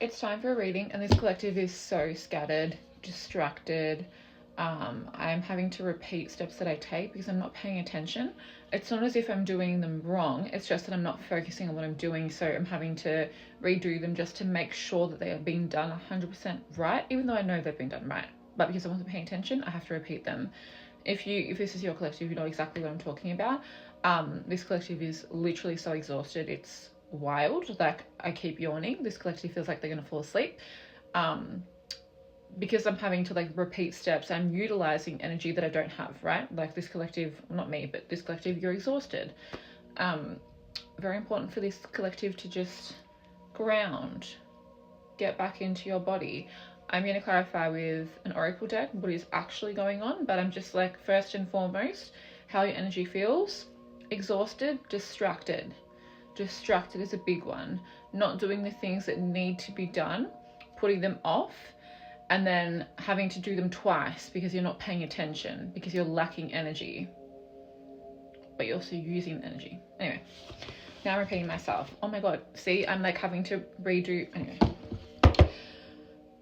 It's time for a reading, and this collective is so scattered, distracted. I'm having to repeat steps that I take because I'm not paying attention. It's not as if I'm doing them wrong, it's just that I'm not focusing on what I'm doing, so I'm having to redo them just to make sure that they are being done 100% right, even though I know they've been done right. But because I wasn't paying attention, I have to repeat them. If this is your collective, you know exactly what I'm talking about. This collective is literally so exhausted, it's wild. Like, I keep yawning. This collective feels like they're gonna fall asleep. Because I'm having to like repeat steps, I'm utilizing energy that I don't have, right? Like this collective, not me, but this collective, you're exhausted. Very important for this collective to just ground, get back into your body. I'm going to clarify with an oracle deck what is actually going on, but I'm just like, first and foremost, how your energy feels. Exhausted, distracted. Distracted is a big one. Not doing the things that need to be done, putting them off, and then having to do them twice because you're not paying attention, because you're lacking energy, but you're also using the energy. Anyway, now I'm repeating myself. Oh my god, see, I'm like having to redo. Anyway.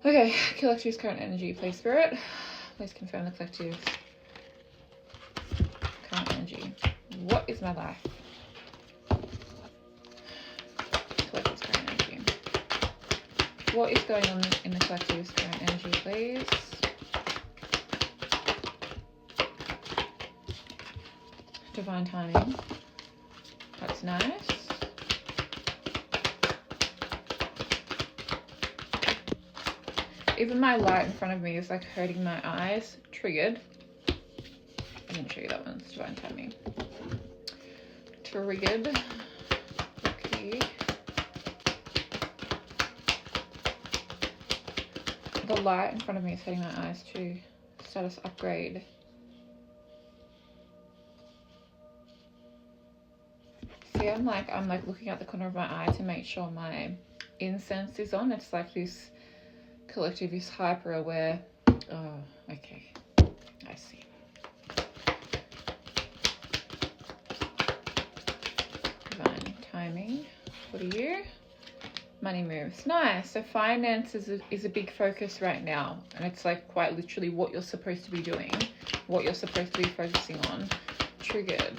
Okay, collective's current energy, please, Spirit. Please confirm the collective's current energy. What is my life? Collective's current energy. What is going on in the collective's current energy, please? Divine timing. That's nice. Even my light in front of me is like hurting my eyes. Triggered. I'm going to show you that one. It's divine timing. Triggered. Okay. The light in front of me is hurting my eyes too. Status upgrade. See, I'm like looking at the corner of my eye to make sure my incense is on. It's like this collective is hyper aware. Oh, okay. I see. Divine timing. What are you? Money moves. Nice. So finance is a big focus right now, and it's like quite literally what you're supposed to be doing, what you're supposed to be focusing on. Triggered.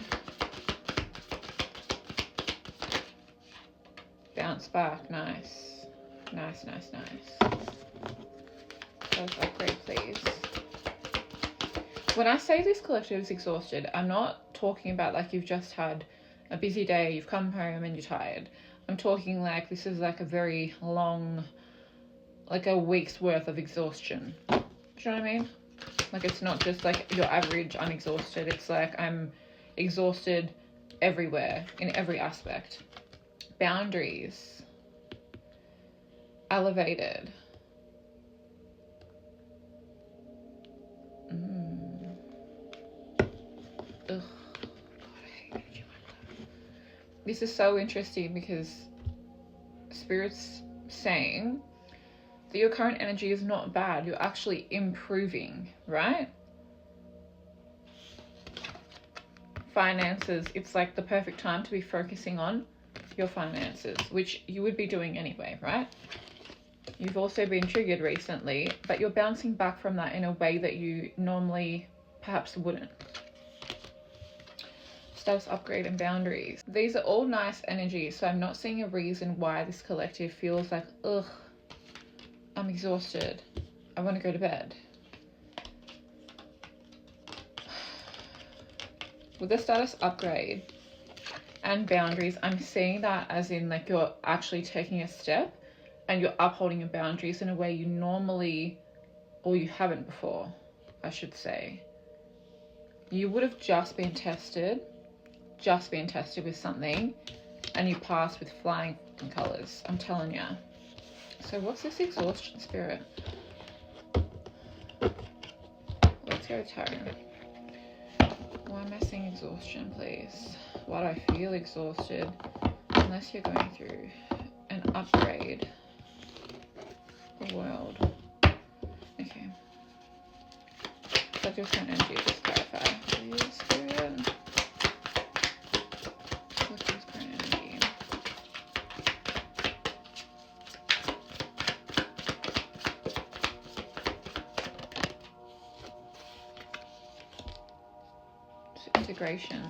Bounce back. Nice. Nice, nice, nice. Let's upgrade, please. When I say this collective is exhausted, I'm not talking about like you've just had a busy day, you've come home and you're tired. I'm talking like this is like a very long, like a week's worth of exhaustion. Do you know what I mean? Like, it's not just like your average I'm exhausted. It's like I'm exhausted everywhere, in every aspect. Boundaries. Elevated. Ugh. God, I hate you. This is so interesting because Spirit's saying that your current energy is not bad. You're actually improving, right? Finances, it's like the perfect time to be focusing on your finances, which you would be doing anyway, right? You've also been triggered recently, but you're bouncing back from that in a way that you normally perhaps wouldn't. Status upgrade and boundaries. These are all nice energies, so I'm not seeing a reason why this collective feels like, ugh, I'm exhausted, I want to go to bed. With the status upgrade and boundaries, I'm seeing that as in like you're actually taking a step and you're upholding your boundaries in a way you normally, or you haven't before, I should say. You would have just been tested with something and you passed with flying colors, I'm telling you. So what's this exhaustion, Spirit? Let's go tarot. Why am I seeing exhaustion, please? Why do I feel exhausted? Unless you're going through an upgrade. The world. Okay. So just an energy, just clarify. Please, Spirit. What is current energy? integration.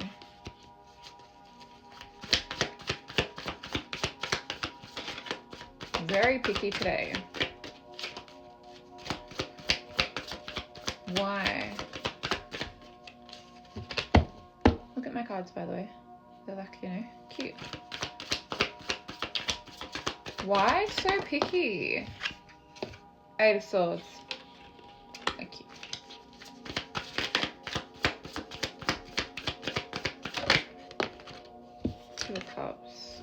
Very picky today. Why? Look at my cards, by the way. They're like, you know, cute. Why so picky? Eight of Swords. Thank you. Two of Cups.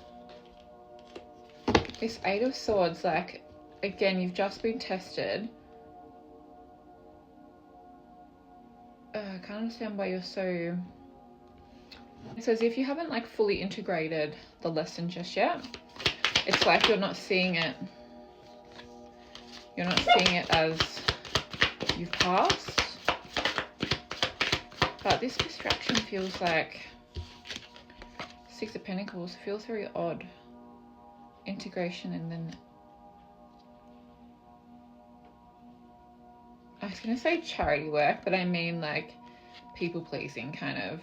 This Eight of Swords, like, again, you've just been tested. I can't understand why you're so... It's as if you haven't, like, fully integrated the lesson just yet. It's like you're not seeing it. You're not seeing it as you've passed. But this distraction feels like Six of Pentacles. Feels very odd. Integration and then... I was going to say charity work, but I mean like people pleasing, kind of.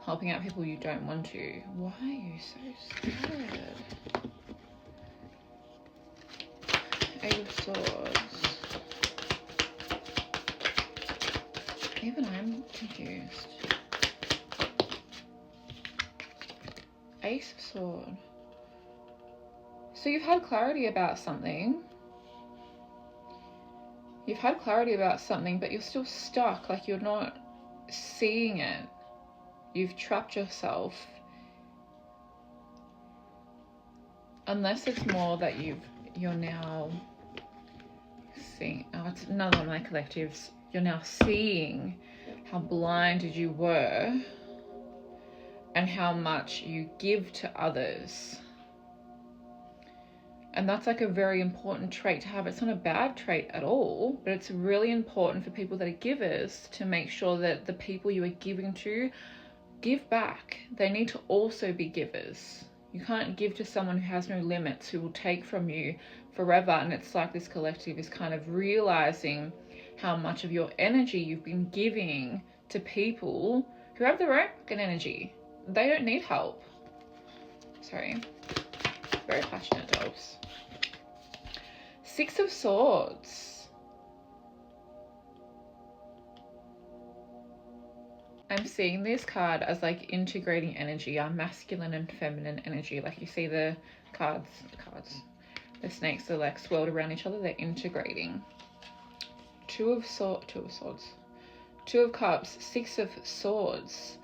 Helping out people you don't want to. Why are you so scared? Eight of Swords. Even I'm confused. Ace of Sword. So you've had clarity about something. You've had clarity about something, but you're still stuck. Like you're not seeing it. You've trapped yourself. Unless it's more that you're now seeing, oh, it's another one of my collectives. You're now seeing how blinded you were and how much you give to others. And that's like a very important trait to have. It's not a bad trait at all, but it's really important for people that are givers to make sure that the people you are giving to give back. They need to also be givers. You can't give to someone who has no limits, who will take from you forever. And it's like this collective is kind of realizing how much of your energy you've been giving to people who have their own energy. They don't need help. Sorry. Very passionate dogs. Six of Swords. I'm seeing this card as like integrating energy, our masculine and feminine energy. Like you see the cards, the snakes are like swirled around each other. They're integrating. Two of Swords. Two of Cups. Six of Swords.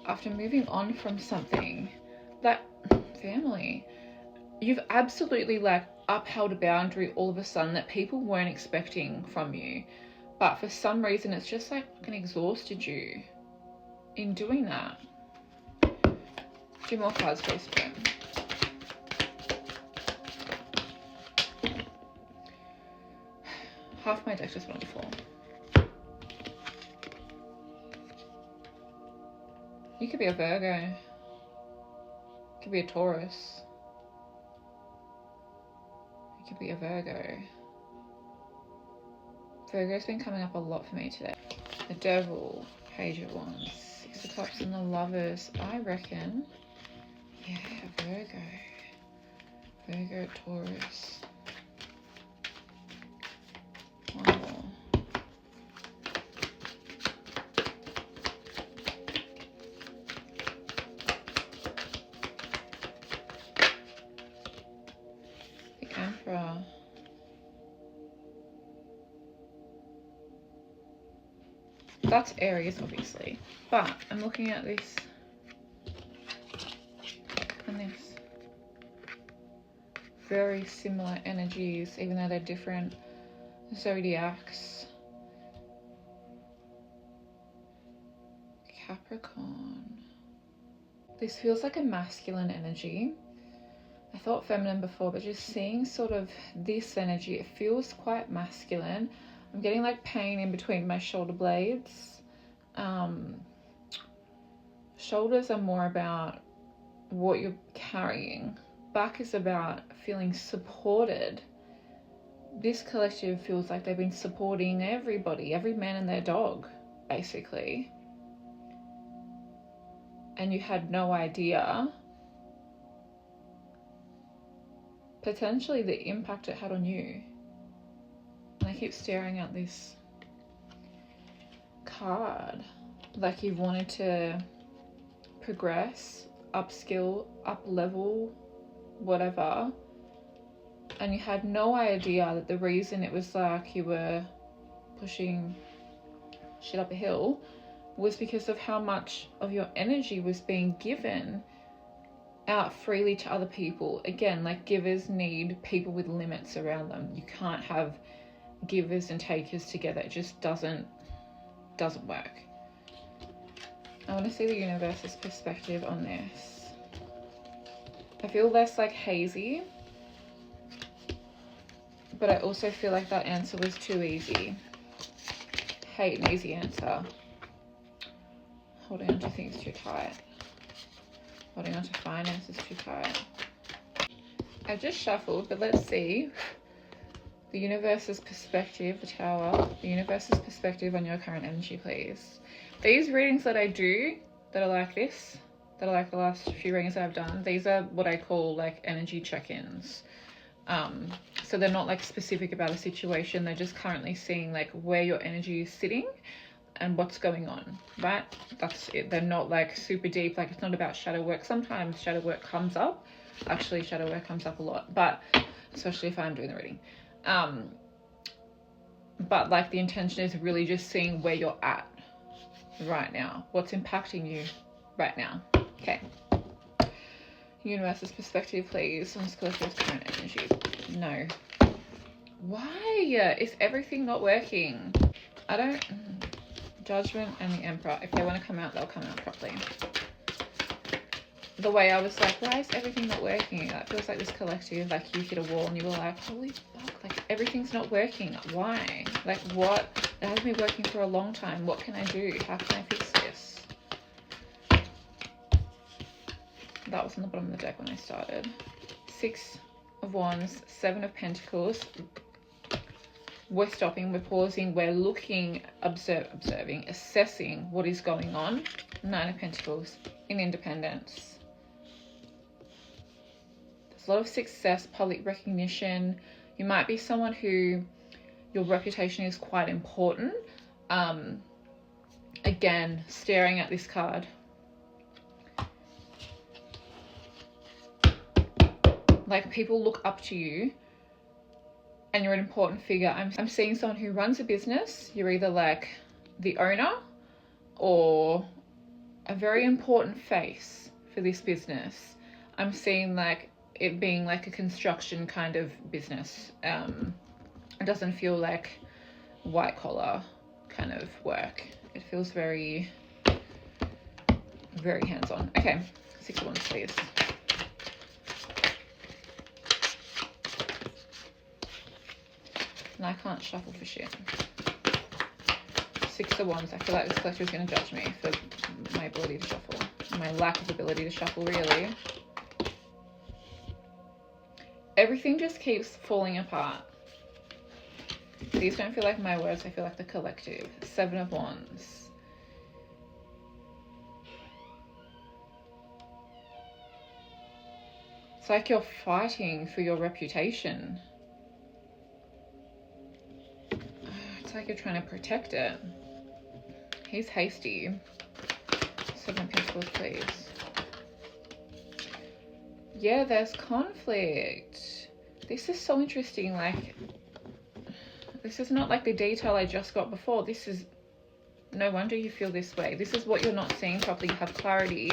After moving on from something, that family, you've absolutely like upheld a boundary all of a sudden that people weren't expecting from you. But for some reason, it's just like fucking exhausted you in doing that. Two more cards, please. Half my deck just went on the floor. You could be a Virgo. You could be a Taurus. You could be a Virgo. Virgo's been coming up a lot for me today. The Devil, Page of Wands, Six of Cups, and the Lovers. I reckon, yeah, Virgo. Virgo, Taurus. One more. Emperor. That's Aries, obviously, but I'm looking at this and this. Very similar energies, even though they're different zodiacs. Capricorn. This feels like a masculine energy. I thought feminine before, but just seeing sort of this energy, it feels quite masculine. I'm getting like pain in between my shoulder blades. Shoulders are more about what you're carrying. Back is about feeling supported. This collective feels like they've been supporting everybody, every man and their dog, basically. and you had no idea potentially the impact it had on you. And I keep staring at this card, like you wanted to progress, upskill, up level, whatever, and you had no idea that the reason it was like you were pushing shit up a hill was because of how much of your energy was being given out freely to other people. Again, like, givers need people with limits around them. You can't have givers and takers together. It just doesn't work. I want to see the universe's perspective on this. I feel less like hazy, but I also feel like that answer was too easy. Hate an easy answer. Holding on to things too tight. Holding on to finances too tight. I just shuffled, but let's see. The universe's perspective, the Tower. The universe's perspective on your current energy, please. These readings that I do, that are like this, that are like the last few readings I've done, these are what I call like energy check-ins. So they're not like specific about a situation. They're just currently seeing like where your energy is sitting and what's going on, right? That's it. They're not like super deep. Like, it's not about shadow work. Sometimes shadow work comes up. Actually, shadow work comes up a lot, but especially if I'm doing the reading. But like, the intention is really just seeing where you're at right now. What's impacting you right now. Okay. Universe's perspective, please, on this collective's current energy. No. Why is everything not working? I don't... Judgment and the Emperor. If they want to come out, they'll come out properly. The way I was like, why is everything not working? That feels like this collective, like you hit a wall and you were like, holy fuck, like everything's not working. Why? Like, what? It hasn't been working for a long time. What can I do? How can I fix this? That was on the bottom of the deck when I started. 6 of Wands, 7 of Pentacles. We're stopping, we're pausing, we're looking, observing, assessing what is going on. 9 of Pentacles in Independence. There's a lot of success, public recognition. You might be someone who your reputation is quite important. Again, staring at this card. Like, people look up to you and you're an important figure. I'm seeing someone who runs a business. You're either like the owner or a very important face for this business. I'm seeing like it being like a construction kind of business. It doesn't feel like white collar kind of work. It feels very, very hands-on. Okay, 6 of Wands, please. And I can't shuffle for shit. 6 of Wands. I feel like this collector is going to judge me for my ability to shuffle. My lack of ability to shuffle, really. Everything just keeps falling apart. These don't feel like my words. I feel like the collective. 7 of Wands. It's like you're fighting for your reputation. It's like you're trying to protect it. He's hasty. 7 of Pentacles, please. Yeah, there's conflict. This is so interesting. Like, this is not like the detail I just got before. This is, no wonder you feel this way. This is what you're not seeing properly. You have clarity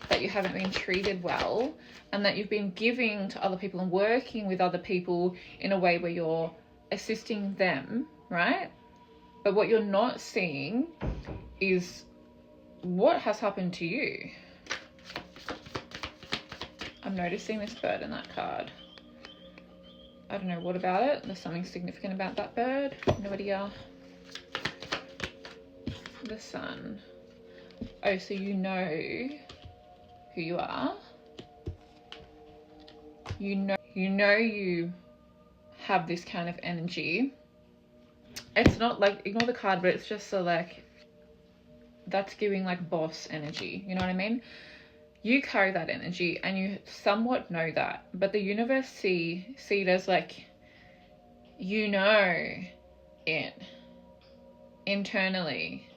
that you haven't been treated well, and that you've been giving to other people and working with other people in a way where you're assisting them, right? But what you're not seeing is what has happened to you. I'm noticing this bird in that card. I don't know what about it. There's something significant about that bird. No idea. The Sun. Oh, so you know who you are. You know you have this kind of energy. It's not like, ignore the card, but it's just so like, that's giving like boss energy, you know what I mean? You carry that energy and you somewhat know that, but the universe see it as like, you know it internally,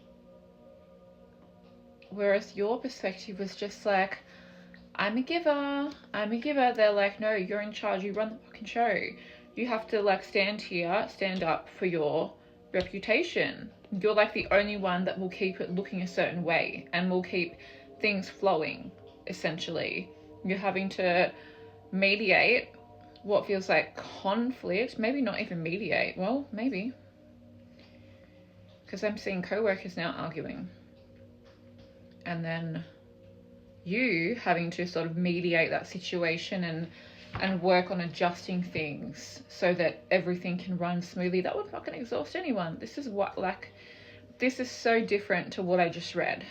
whereas your perspective was just like, I'm a giver. They're like, no, you're in charge, you run the fucking show. You have to like stand up for your reputation. You're like the only one that will keep it looking a certain way and will keep things flowing, essentially. You're having to mediate what feels like conflict, maybe not even mediate, well, maybe. Because I'm seeing co-workers now arguing. And then you having to sort of mediate that situation and work on adjusting things so that everything can run smoothly. That would fucking exhaust anyone. This is so different to what I just read.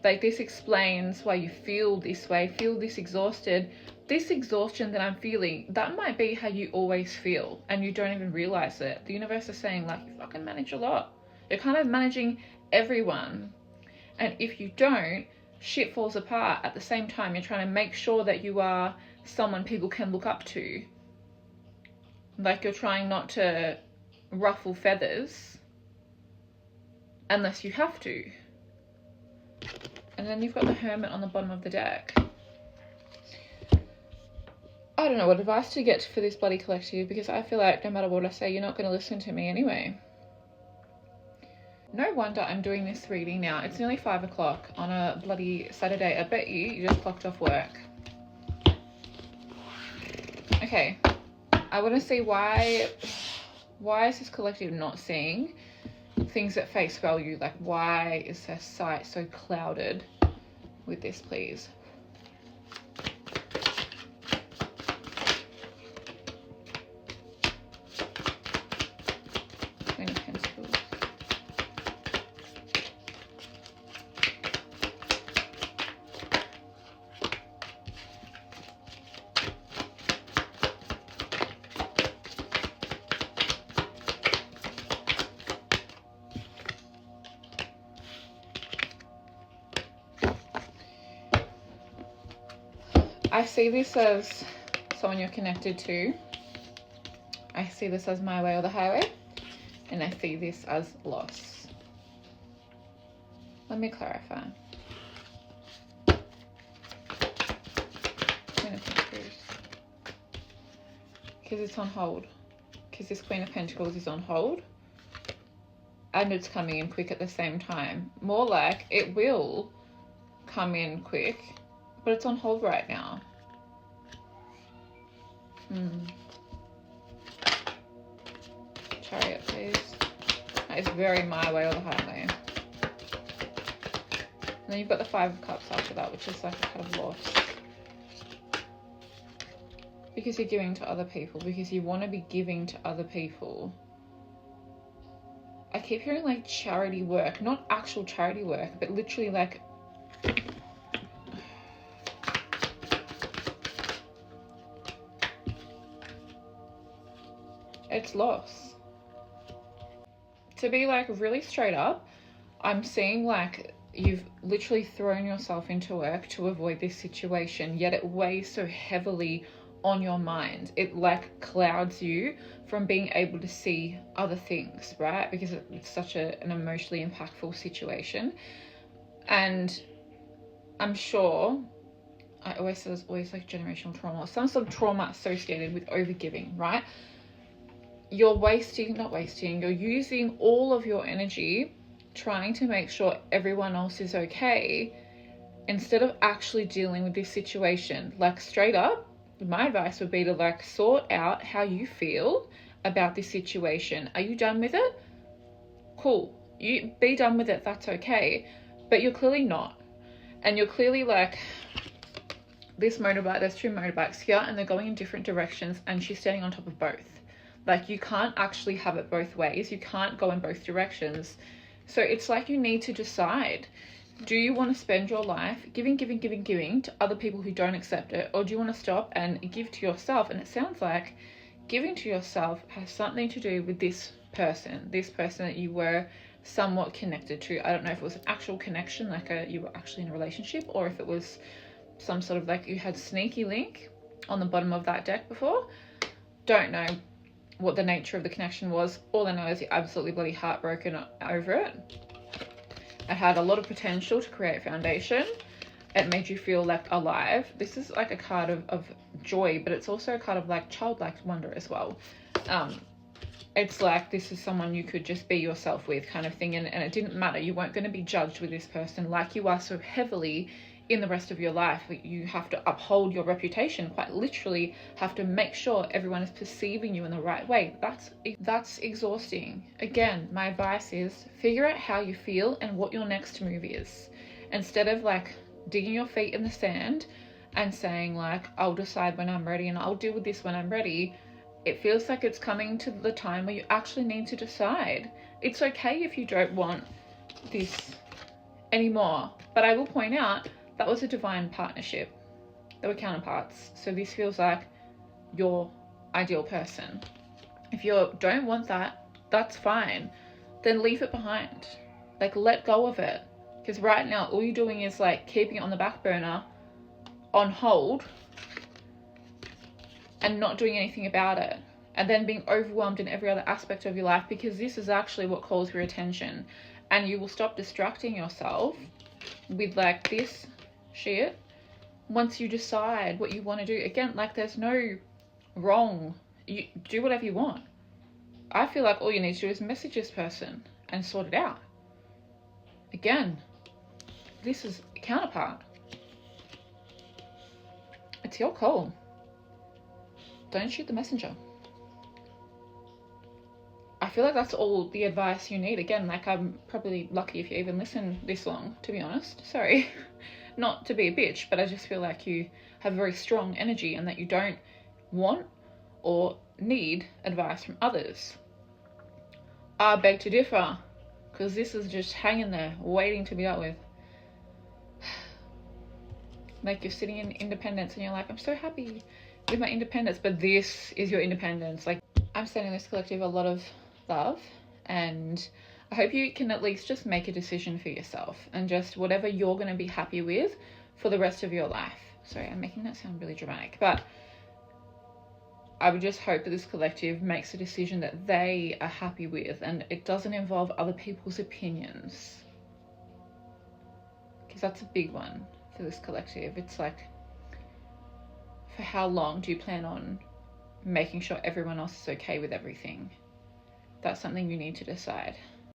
Like, this explains why you feel this way, feel this exhausted. This exhaustion that I'm feeling, that might be how you always feel and you don't even realize it. The universe is saying, like, you fucking manage a lot. You're kind of managing everyone. And if you don't, shit falls apart. At the same time, you're trying to make sure that you are someone people can look up to. Like, you're trying not to ruffle feathers unless you have to. And then you've got the Hermit on the bottom of the deck. I don't know what advice to get for this bloody collective, because I feel like no matter what I say, you're not going to listen to me anyway. No wonder I'm doing this reading now. It's nearly 5 o'clock on a bloody Saturday. I bet you just clocked off work. Okay. I want to see why is this collective not seeing things at face value? Like, why is their sight so clouded with this, please? Queen of Pentacles. I see this as someone you're connected to. I see this as my way or the highway. And I see this as loss. Let me clarify. Queen of Pentacles. Because it's on hold. Because this Queen of Pentacles is on hold. And it's coming in quick at the same time. More like it will come in quick, but it's on hold right now. Chariot, please. That is very my way or the highway. And then you've got the Five of Cups after that, which is like a kind of loss. Because you're giving to other people. Because you want to be giving to other people. I keep hearing like charity work. Not actual charity work, but literally like... it's loss. To be like really straight up, I'm seeing like you've literally thrown yourself into work to avoid this situation, yet it weighs so heavily on your mind. It like clouds you from being able to see other things, right? Because it's such an emotionally impactful situation. And I'm sure, I always say there's always like generational trauma, some sort of trauma associated with overgiving, right? You're you're using all of your energy trying to make sure everyone else is okay instead of actually dealing with this situation. Like, straight up, my advice would be to like sort out how you feel about this situation. Are you done with it? Cool. You be done with it, that's okay. But you're clearly not. And you're clearly like, this motorbike, there's two motorbikes here and they're going in different directions and she's standing on top of both. Like, you can't actually have it both ways. You can't go in both directions. So it's like you need to decide. Do you want to spend your life giving to other people who don't accept it? Or do you want to stop and give to yourself? And it sounds like giving to yourself has something to do with this person, this person that you were somewhat connected to. I don't know if it was an actual connection, like you were actually in a relationship, or if it was some sort of like you had sneaky link on the bottom of that deck before. Don't know what the nature of the connection was. All I know is you're absolutely bloody heartbroken over it. It had a lot of potential to create a foundation. It made you feel like alive. This is like a card of joy, but it's also a card of like childlike wonder as well. It's like this is someone you could just be yourself with, kind of thing, and it didn't matter. You weren't going to be judged with this person like you are so heavily in the rest of your life. You have to uphold your reputation, quite literally have to make sure everyone is perceiving you in the right way. That's exhausting. Again, my advice is figure out how you feel and what your next move is, instead of like digging your feet in the sand and saying like, I'll decide when I'm ready and I'll deal with this when I'm ready. It feels like it's coming to the time where you actually need to decide. It's okay if you don't want this anymore, but I will point out that was a divine partnership. They were counterparts. So this feels like your ideal person. If you don't want that, that's fine. Then leave it behind. Like, let go of it. Because right now, all you're doing is like keeping it on the back burner, on hold, and not doing anything about it. And then being overwhelmed in every other aspect of your life, because this is actually what calls your attention. And you will stop distracting yourself with like this shit once you decide what you want to do. Again, like there's no wrong. You do whatever you want. I feel like all you need to do is message this person and sort it out. Again, this is a counterpart. It's your call. Don't shoot the messenger. I feel like that's all the advice you need. Again, like I'm probably lucky if you even listen this long, to be honest. Sorry. Not to be a bitch, but I just feel like you have very strong energy and that you don't want or need advice from others. I beg to differ, because this is just hanging there, waiting to be dealt with. Like you're sitting in independence and you're like, I'm so happy with my independence, but this is your independence. Like, I'm sending this collective a lot of love, and I hope you can at least just make a decision for yourself and just whatever you're going to be happy with for the rest of your life. Sorry, I'm making that sound really dramatic, but I would just hope that this collective makes a decision that they are happy with and it doesn't involve other people's opinions, because that's a big one for this collective. It's like, for how long do you plan on making sure everyone else is okay with everything? That's something you need to decide.